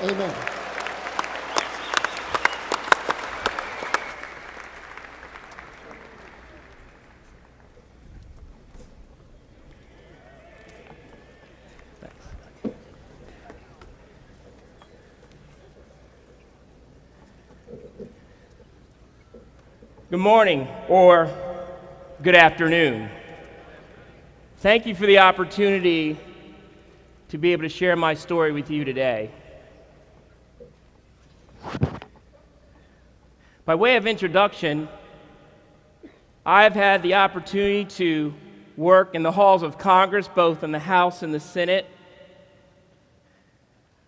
Amen. Good morning or good afternoon. Thank you for the opportunity to be able to share my story with you today. By way of introduction, I've had the opportunity to work in the halls of Congress, both in the House and the Senate.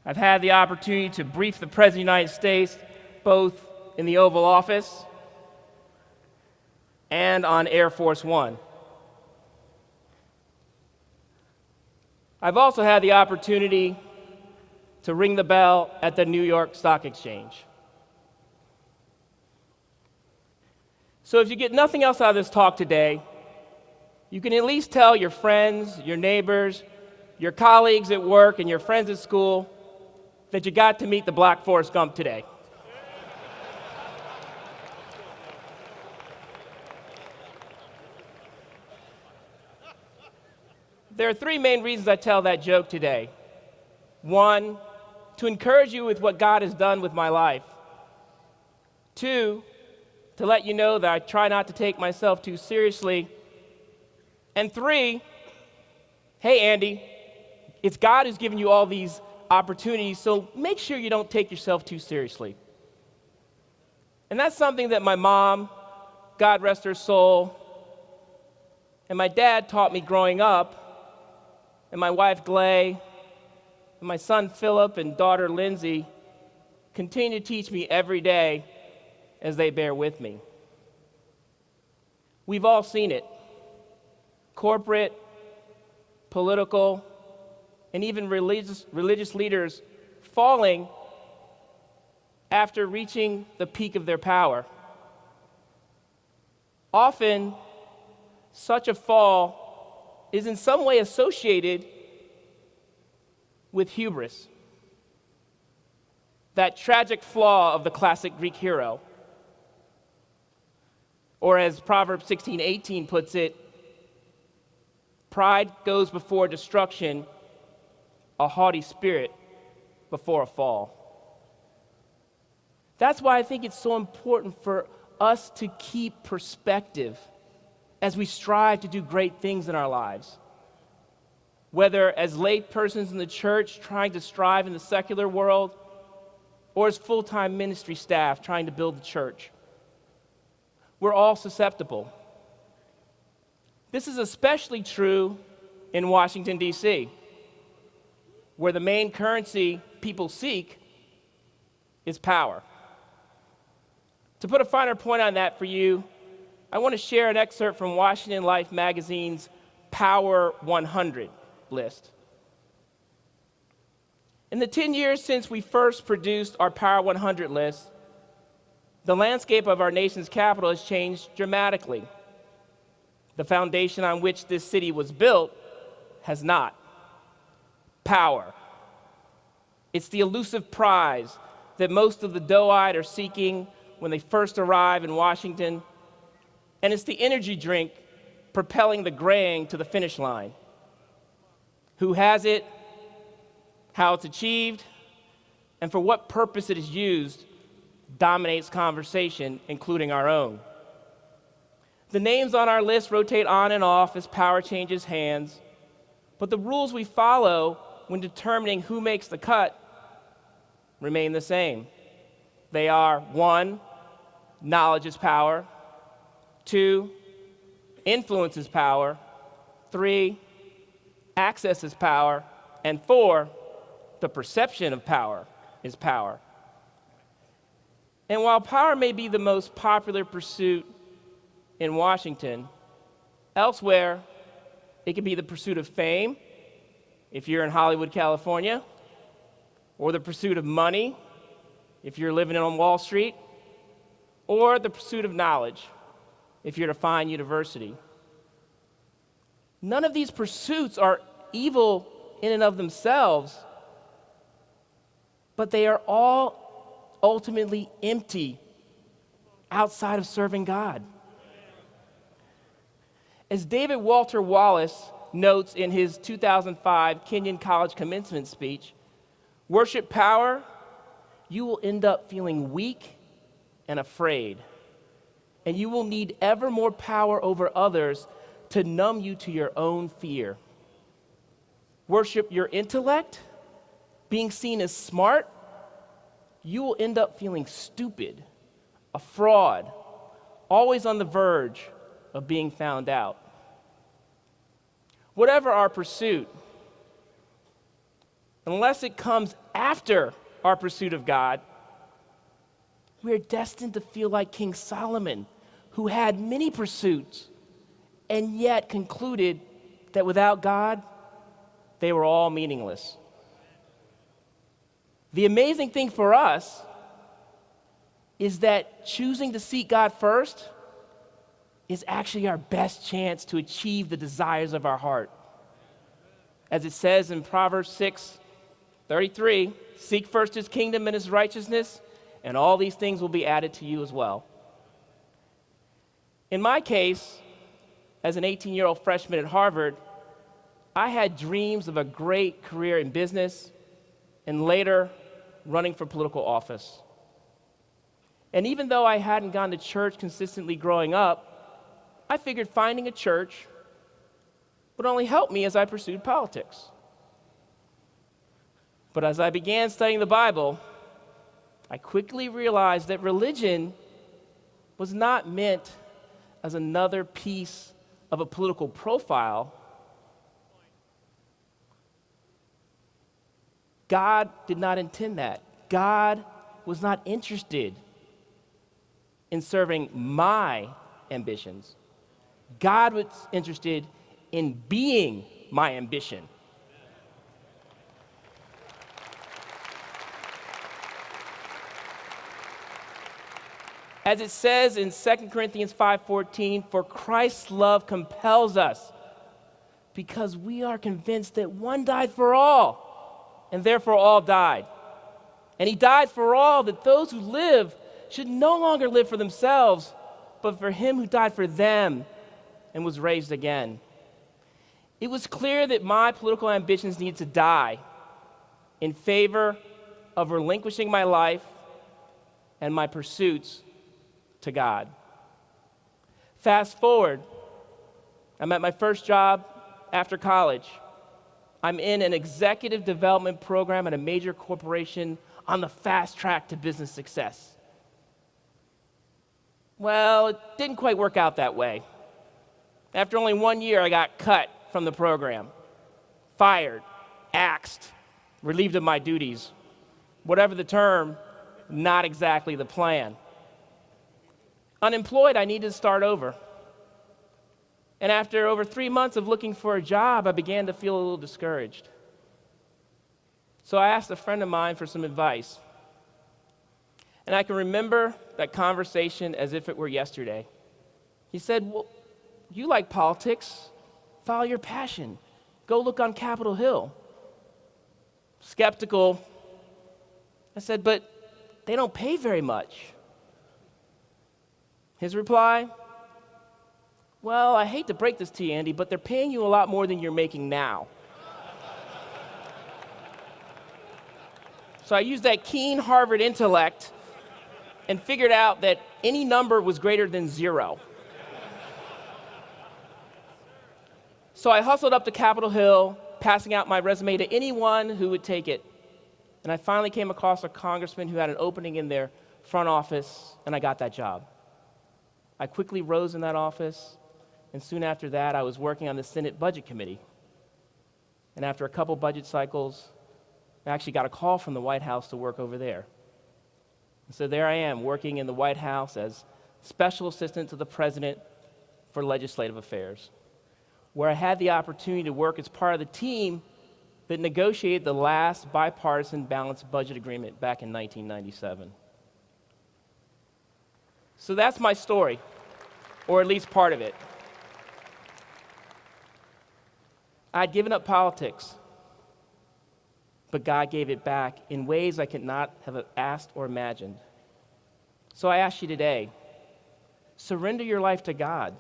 I've had the opportunity to brief the President of the United States, both in the Oval Office and on Air Force One. I've also had the opportunity to ring the bell at the New York Stock Exchange. So if you get nothing else out of this talk today, you can at least tell your friends, your neighbors, your colleagues at work, and your friends at school that you got to meet the Black Forrest Gump today. There are three main reasons I tell that joke today. One, to encourage you with what God has done with my life. Two, to let you know that I try not to take myself too seriously. And three, hey Andy, it's God who's given you all these opportunities, so make sure you don't take yourself too seriously. And that's something that my mom, God rest her soul, and my dad taught me growing up, and my wife Glay, and my son Philip and daughter Lindsay continue to teach me every day as they bear with me. We've all seen it. Corporate, political, and even religious leaders falling after reaching the peak of their power. Often, such a fall is in some way associated with hubris, that tragic flaw of the classic Greek hero. Or as Proverbs 16:18 puts it, pride goes before destruction, a haughty spirit before a fall. That's why I think it's so important for us to keep perspective as we strive to do great things in our lives. Whether as lay persons in the church trying to strive in the secular world, or as full-time ministry staff trying to build the church. We're all susceptible. This is especially true in Washington, D.C., where the main currency people seek is power. To put a finer point on that for you, I want to share an excerpt from Washington Life magazine's Power 100 list. In the 10 years since we first produced our Power 100 list, the landscape of our nation's capital has changed dramatically. The foundation on which this city was built has not. Power. It's the elusive prize that most of the doe-eyed are seeking when they first arrive in Washington, and it's the energy drink propelling the graying to the finish line. Who has it, how it's achieved, and for what purpose it is used dominates conversation, including our own. The names on our list rotate on and off as power changes hands, but the rules we follow when determining who makes the cut remain the same. They are: 1, knowledge is power; 2, influence is power; 3, access is power; and 4, the perception of power is power. And while power may be the most popular pursuit in Washington, elsewhere it can be the pursuit of fame, if you're in Hollywood, California, or the pursuit of money, if you're living on Wall Street, or the pursuit of knowledge, if you're at a fine university. None of these pursuits are evil in and of themselves, but they are all ultimately empty outside of serving God. As David Walter Wallace notes in his 2005 Kenyon College commencement speech, worship power, you will end up feeling weak and afraid, and you will need ever more power over others to numb you to your own fear. Worship your intellect, being seen as smart, you will end up feeling stupid, a fraud, always on the verge of being found out. Whatever our pursuit, unless it comes after our pursuit of God, we are destined to feel like King Solomon, who had many pursuits and yet concluded that without God, they were all meaningless. The amazing thing for us is that choosing to seek God first is actually our best chance to achieve the desires of our heart. As it says in Proverbs 6:33, seek first his kingdom and his righteousness, and all these things will be added to you as well. In my case, as an 18-year-old freshman at Harvard, I had dreams of a great career in business and later running for political office. And even though I hadn't gone to church consistently growing up, I figured finding a church would only help me as I pursued politics. But as I began studying the Bible, I quickly realized that religion was not meant as another piece of a political profile. God did not intend that. God was not interested in serving my ambitions. God was interested in being my ambition. As it says in 2 Corinthians 5:14, for Christ's love compels us because we are convinced that one died for all, and therefore all died. And he died for all, that those who live should no longer live for themselves, but for him who died for them and was raised again. It was clear that my political ambitions needed to die in favor of relinquishing my life and my pursuits to God. Fast forward, I'm at my first job after college. I'm in an executive development program at a major corporation on the fast track to business success. Well, it didn't quite work out that way. After only 1 year, I got cut from the program, fired, axed, relieved of my duties. Whatever the term, not exactly the plan. Unemployed, I needed to start over. And after over 3 months of looking for a job, I began to feel a little discouraged. So I asked a friend of mine for some advice. And I can remember that conversation as if it were yesterday. He said, well, you like politics. Follow your passion. Go look on Capitol Hill. Skeptical, I said, but they don't pay very much. His reply, well, I hate to break this to you, Andy, but they're paying you a lot more than you're making now. So I used that keen Harvard intellect and figured out that any number was greater than 0. So I hustled up to Capitol Hill, passing out my resume to anyone who would take it. And I finally came across a congressman who had an opening in their front office, and I got that job. I quickly rose in that office, and soon after that, I was working on the Senate Budget Committee. And after a couple budget cycles, I actually got a call from the White House to work over there. And so there I am, working in the White House as special assistant to the president for legislative affairs, where I had the opportunity to work as part of the team that negotiated the last bipartisan balanced budget agreement back in 1997. So that's my story, or at least part of it. I'd given up politics, but God gave it back in ways I could not have asked or imagined. So I ask you today, surrender your life to God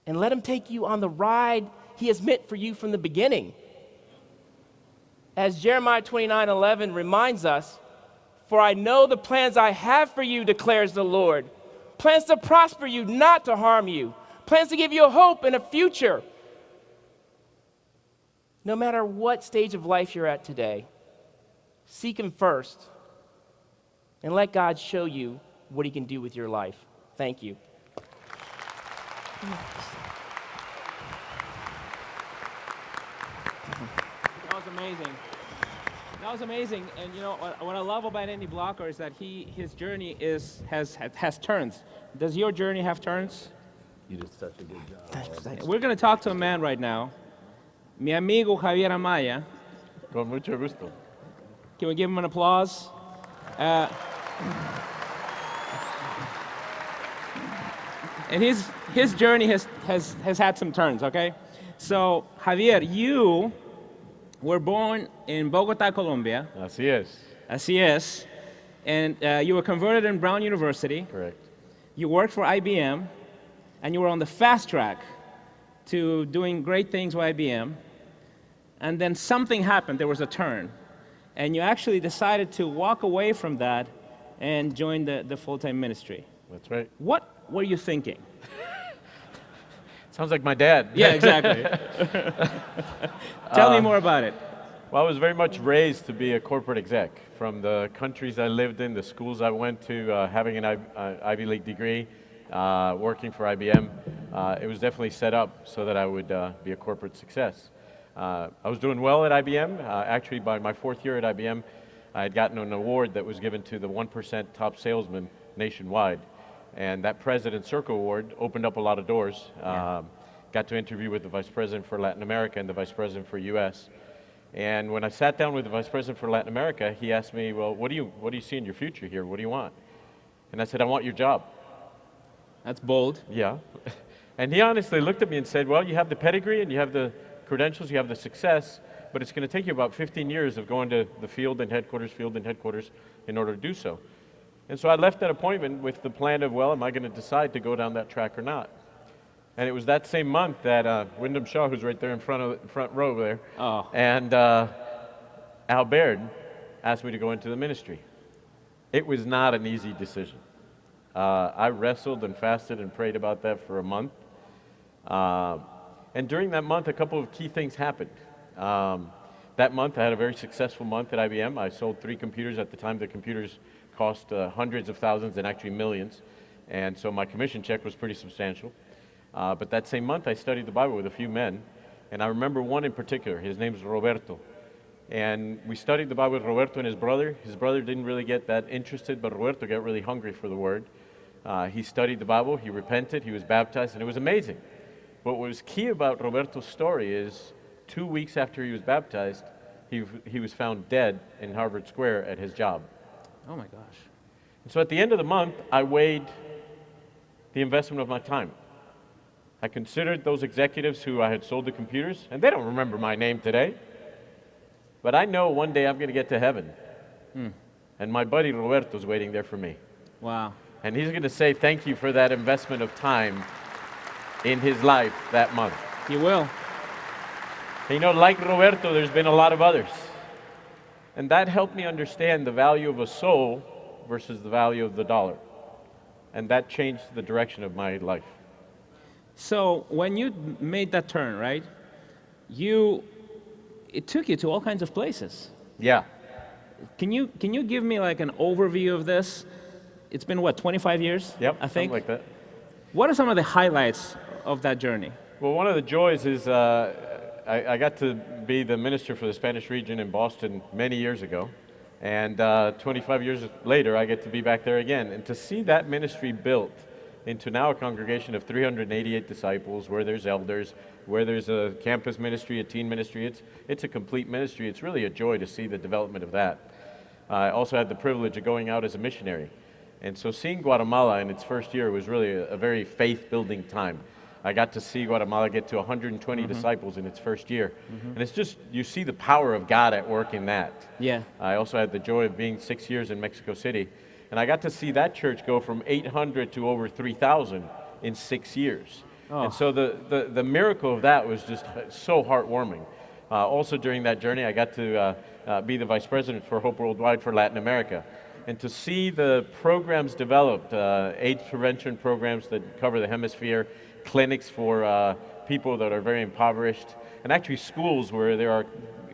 and let him take you on the ride he has meant for you from the beginning. As Jeremiah 29:11 reminds us, "For I know the plans I have for you, declares the Lord. Plans to prosper you, not to harm you. Plans to give you a hope and a future." No matter what stage of life you're at today, seek him first and let God show you what he can do with your life. Thank you. That was amazing. That was amazing. And you know what I love about Andy Blocker is that his journey has turns. Does your journey have turns? You did such a good job. We're going to talk to a man right now, mi amigo Javier Amaya. Con mucho gusto. Can we give him an applause? And his journey has had some turns, okay? So, Javier, you were born in Bogota, Colombia. Así es. Así es. And you were converted in Brown University. Correct. You worked for IBM, and you were on the fast track to doing great things with IBM. And then something happened. There was a turn. And you actually decided to walk away from that and join the full-time ministry. That's right. What were you thinking? Sounds like my dad. Yeah, exactly. Tell me more about it. Well, I was very much raised to be a corporate exec. From the countries I lived in, the schools I went to, having an Ivy League degree, working for IBM, it was definitely set up so that I would be a corporate success. I was doing well at IBM. Actually, by my 4th year at IBM, I had gotten an award that was given to the 1% top salesman nationwide. And that President's Circle Award opened up a lot of doors. Got to interview with the Vice President for Latin America and the Vice President for US. And when I sat down with the Vice President for Latin America, he asked me, well, what do you see in your future here? What do you want? And I said, I want your job. That's bold. Yeah. And he honestly looked at me and said, well, you have the pedigree and you have the credentials, you have the success, but it's going to take you about 15 years of going to the field and headquarters in order to do so. And so I left that appointment with the plan of, well, am I going to decide to go down that track or not? And it was that same month that Wyndham Shaw, who's right there in front row there, and Al Baird asked me to go into the ministry. It was not an easy decision. I wrestled and fasted and prayed about that for a month. And during that month, a couple of key things happened. That month, I had a very successful month at IBM. I sold 3 computers. At the time, the computers cost hundreds of thousands and actually millions. And so my commission check was pretty substantial. But that same month, I studied the Bible with a few men. And I remember one in particular. His name is Roberto. And we studied the Bible with Roberto and his brother. His brother didn't really get that interested, but Roberto got really hungry for the Word. He studied the Bible, he repented, he was baptized, and it was amazing. But what was key about Roberto's story is 2 weeks after he was baptized, he was found dead in Harvard Square at his job. Oh my gosh. And so at the end of the month, I weighed the investment of my time. I considered those executives who I had sold the computers, and they don't remember my name today. But I know one day I'm going to get to heaven. And my buddy Roberto's waiting there for me. Wow. And he's going to say thank you for that investment of time in his life that month. He will. And you know, like Roberto, there's been a lot of others. And that helped me understand the value of a soul versus the value of the dollar. And that changed the direction of my life. So when you made that turn, right, it took you to all kinds of places. Yeah. Can you give me like an overview of this? It's been what, 25 years? Yep, I think. something like that. What are some of the highlights of that journey? Well, one of the joys is I got to be the minister for the Spanish region in Boston many years ago. And 25 years later, I get to be back there again. And to see that ministry built into now a congregation of 388 disciples, where there's elders, where there's a campus ministry, a teen ministry, it's a complete ministry. It's really a joy to see the development of that. I also had the privilege of going out as a missionary. And so seeing Guatemala in its first year was really a very faith-building time. I got to see Guatemala get to 120 disciples in its first year. And it's just, you see the power of God at work in that. Yeah. I also had the joy of being 6 years in Mexico City. And I got to see that church go from 800 to over 3,000 in 6 years. Oh. And so the miracle of that was just so heartwarming. Also during that journey, I got to be the vice president for Hope Worldwide for Latin America. And to see the programs developed, AIDS prevention programs that cover the hemisphere, clinics for people that are very impoverished, and actually schools where there are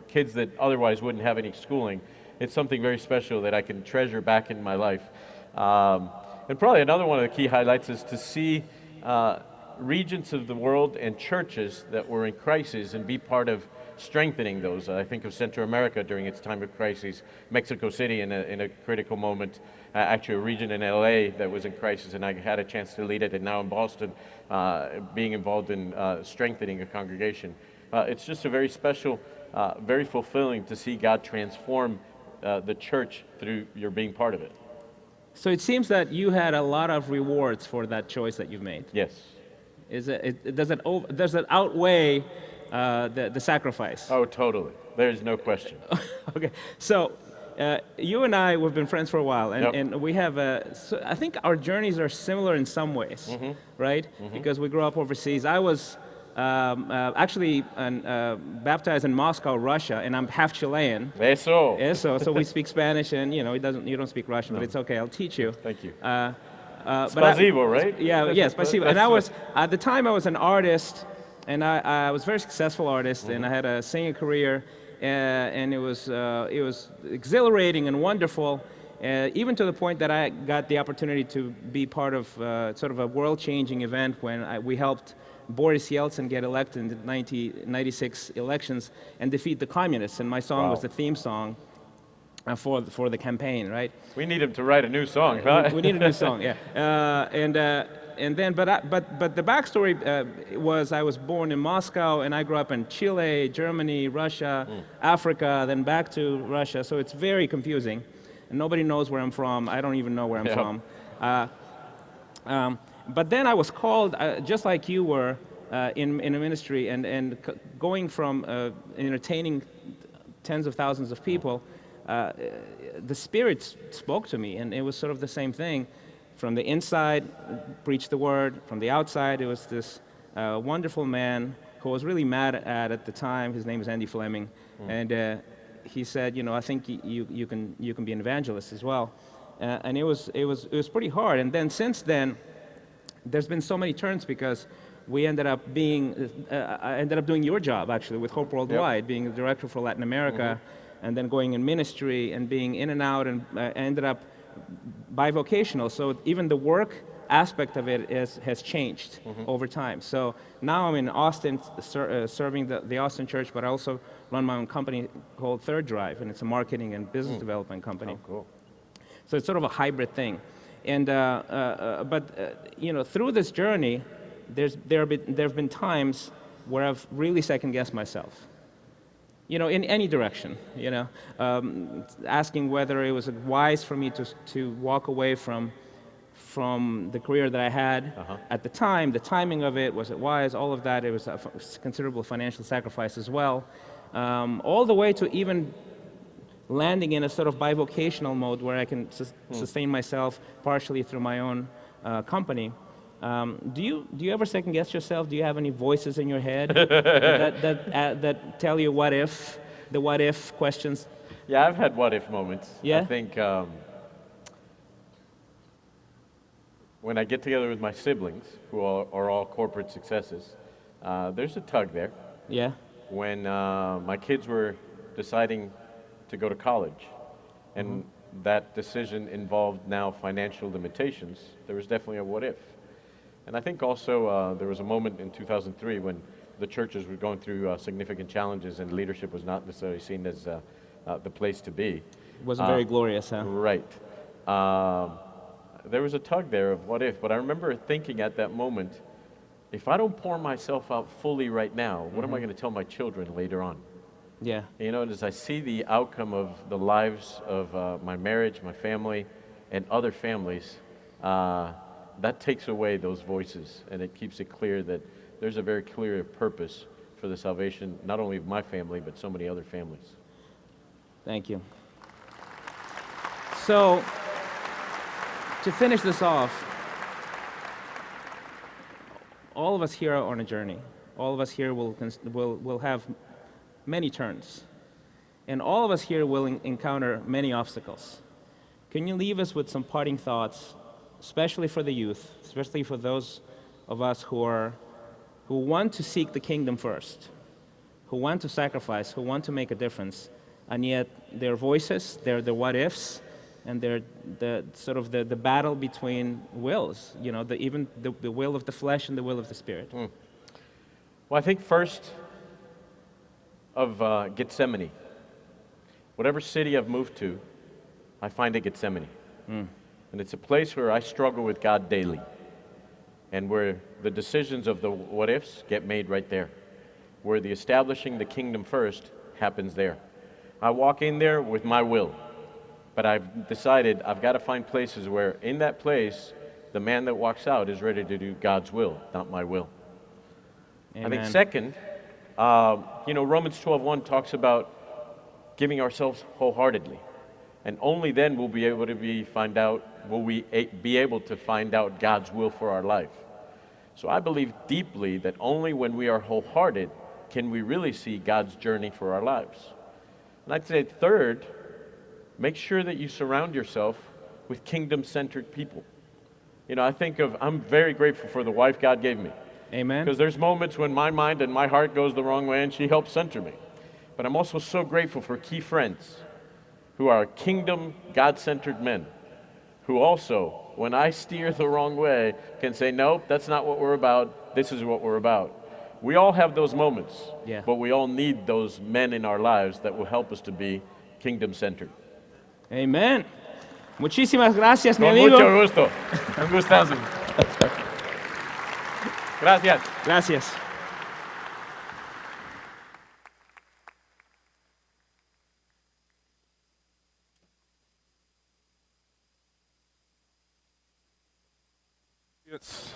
kids that otherwise wouldn't have any schooling. It's something very special that I can treasure back in my life. And probably another one of the key highlights is to see regions of the world and churches that were in crisis and be part of strengthening those. I think of Central America during its time of crisis, Mexico City in a critical moment, actually a region in LA that was in crisis, and I had a chance to lead it, and now in Boston, being involved in strengthening a congregation. It's just a very special, very fulfilling to see God transform the church through your being part of it. So it seems that you had a lot of rewards for that choice that you've made. Yes. Does it outweigh the sacrifice? Oh, totally. There's no question. Okay, so you and I, we've been friends for a while, and, Yep. and we have so I think our journeys are similar in some ways, right? Because we grew up overseas. I was actually baptized in Moscow, Russia, and I'm half Chilean. Eso. Yeah, so we speak Spanish, and you don't speak Russian, but it's okay. I'll teach you. Thank you. Spasibo, right? Yeah, yes, spasibo. And I was at the time I was an artist, and I was a very successful artist, and I had a singing career, and it was exhilarating and wonderful, even to the point that I got the opportunity to be part of sort of a world-changing event when we helped Boris Yeltsin get elected in the 1996 elections and defeat the communists, and my song was the theme song for the campaign, right? We need him to write a new song, huh? We need a new song, yeah. And then, but the backstory was I was born in Moscow, and I grew up in Chile, Germany, Russia, Africa, then back to Russia. So it's very confusing, and nobody knows where I'm from. I don't even know where I'm from. But then I was called, just like you were, in a ministry, and going from entertaining tens of thousands of people. The Spirit spoke to me, and it was sort of the same thing. From the inside, preach the word. From the outside, it was this wonderful man who I was really mad at the time. His name is Andy Fleming, and he said, I think you can be an evangelist as well. And it was pretty hard. And then since then, there's been so many turns because we ended up I ended up doing your job actually with Hope Worldwide, being the director for Latin America. And then going in ministry and being in and out, and ended up bivocational. So even the work aspect of it has changed over time. So now I'm in Austin serving the Austin church, but I also run my own company called Third Drive, and it's a marketing and business development company. Oh, cool. So it's sort of a hybrid thing. And through this journey, there have been times where I've really second-guessed myself. In any direction, asking whether it was wise for me to walk away from the career that I had at the time, the timing of it, was it wise, all of that. It was a considerable financial sacrifice as well, all the way to even landing in a sort of bivocational mode where I can sustain myself partially through my own company. Do you ever second guess yourself? Do you have any voices in your head that tell you the what if questions? Yeah, I've had what if moments. Yeah? I think when I get together with my siblings, who are all corporate successes, there's a tug there. Yeah. When my kids were deciding to go to college, and that decision involved now financial limitations, there was definitely a what if. And I think also there was a moment in 2003 when the churches were going through significant challenges and leadership was not necessarily seen as the place to be. It wasn't very glorious, huh? Right. There was a tug there of what if, but I remember thinking at that moment, if I don't pour myself out fully right now, what am I going to tell my children later on? Yeah. And as I see the outcome of the lives of my marriage, my family, and other families, that takes away those voices, and it keeps it clear that there's a very clear purpose for the salvation, not only of my family, but so many other families. Thank you. So, to finish this off, all of us here are on a journey. All of us here will have many turns. And all of us here will encounter many obstacles. Can you leave us with some parting thoughts, especially for the youth, especially for those of us who want to seek the kingdom first, who want to sacrifice, who want to make a difference, and yet their voices, their what-ifs, and the battle between wills, even the will of the flesh and the will of the spirit. Well, I think first of Gethsemane. Whatever city I've moved to, I find a Gethsemane. And it's a place where I struggle with God daily, and where the decisions of the what-ifs get made right there, where the establishing the kingdom first happens there. I walk in there with my will, but I've decided I've got to find places where in that place, the man that walks out is ready to do God's will, not my will. Amen. I think second, Romans 12:1 talks about giving ourselves wholeheartedly, and only then will we be able to find out God's will for our life. So I believe deeply that only when we are wholehearted can we really see God's journey for our lives. And I'd say third, make sure that you surround yourself with kingdom-centered people. I'm very grateful for the wife God gave me. Amen. Because there's moments when my mind and my heart goes the wrong way and she helps center me. But I'm also so grateful for key friends who are kingdom, God-centered men, who also, when I steer the wrong way, can say, nope, that's not what we're about, this is what we're about. We all have those moments, but we all need those men in our lives that will help us to be kingdom-centered. Amen. Muchísimas gracias, mi Con amigo. mucho gusto. Un gustazo. Gracias. Gracias. Yes.